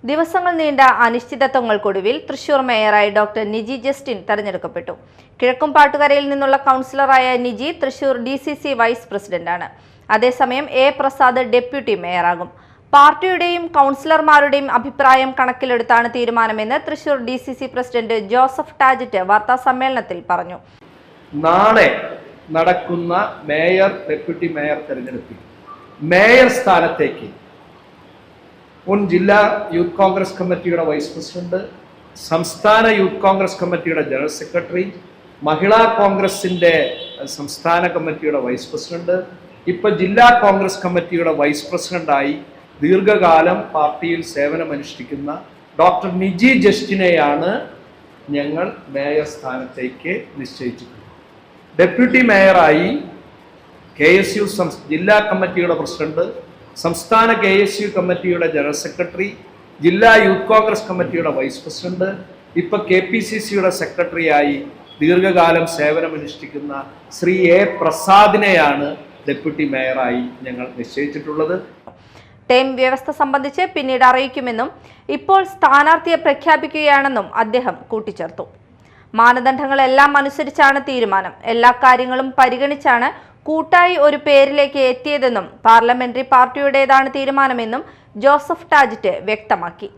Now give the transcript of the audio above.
ദിവസങ്ങൾ നീണ്ട അനിശ്ചിതത്വങ്ങൾക്കൊടുവിൽ Thrissur മേയറായി doctor Niji Justin തെരഞ്ഞെടുക്കപ്പെട്ടു. കിഴക്കുംപാട്ടുകരയിൽ നിന്നുള്ള കൗൺസിലറായ നിജി തൃശൂർ DCC വൈസ് പ്രസിഡന്റാണ്. അതേസമയം A. പ്രസാദ് ഡെപ്യൂട്ടി മേയറാകും. പാർട്ടിയുടെയും കൗൺസിലർമാരുടെയും അഭിപ്രായം കണക്കിലെടുത്താണ് തീരുമാനമെന്ന് തൃശൂർ DCC പ്രസിഡന്റ് ജോസഫ് ടാജറ്റ് വാർത്താസമ്മേളനത്തിൽ പറഞ്ഞു. നാളെ നടക്കുന്ന മേയർ ഡെപ്യൂട്ടി മേയർ തെരഞ്ഞെടുപ്പിൽ മേയർ സ്ഥാനത്തേക്ക് മുൻ ജില്ലാ യൂത്ത് കോൺഗ്രസ് കമ്മിറ്റിയുടെ വൈസ് പ്രസിഡന്റ്, സംസ്ഥാന യൂത്ത് കോൺഗ്രസ് കമ്മിറ്റിയുടെ ജനറൽ സെക്രട്ടറി, മഹിളാ കോൺഗ്രസിന്റെ സംസ്ഥാന കമ്മിറ്റിയുടെ വൈസ് പ്രസിഡന്റ്, ഇപ്പൊ ജില്ലാ കോൺഗ്രസ് കമ്മിറ്റിയുടെ വൈസ് പ്രസിഡന്റായി ദീർഘകാലം പാർട്ടിയിൽ സേവനമനുഷ്ഠിക്കുന്ന ഡോക്ടർ നിജി ജസ്റ്റിനെയാണ് ഞങ്ങൾ മേയർ സ്ഥാനത്തേക്ക് നിശ്ചയിച്ചിട്ടുള്ളത്. ഡെപ്യൂട്ടി മേയറായി KSU ജില്ലാ കമ്മിറ്റിയുടെ പ്രസിഡന്റ്, സംസ്ഥാന KSU കമ്മിറ്റിയുടെ ജനറൽ സെക്രട്ടറി, ജില്ലാ യൂത്ത് കോൺഗ്രസ് കമ്മിറ്റിയുടെ വൈസ് പ്രസിഡന്റ്, ഇപ്പൊ KPCCയുടെ സെക്രട്ടറിയായി ദീർഘകാലം സേവനമനുഷ്ഠിക്കുന്ന ശ്രീ A. പ്രസാദിനെയാണ് ഡെപ്യൂട്ടി മേയറായി ഞങ്ങൾ നിശ്ചയിച്ചിട്ടുള്ളത്. ടേം വ്യവസ്ഥ സംബന്ധിച്ച് പിന്നീട് അറിയിക്കുമെന്നും ഇപ്പോൾ സ്ഥാനാർത്ഥിയെ പ്രഖ്യാപിക്കുകയാണെന്നും അദ്ദേഹം കൂട്ടിച്ചേർത്തു. മാനദണ്ഡങ്ങളെല്ലാം അനുസരിച്ചാണ് തീരുമാനം. എല്ലാ കാര്യങ്ങളും പരിഗണിച്ചാണ് കൂട്ടായി ഒരു പേരിലേക്ക് എത്തിയതെന്നും പാർലമെന്ററി പാർട്ടിയുടേതാണ് തീരുമാനമെന്നും ജോസഫ് ടാജറ്റ് വ്യക്തമാക്കി.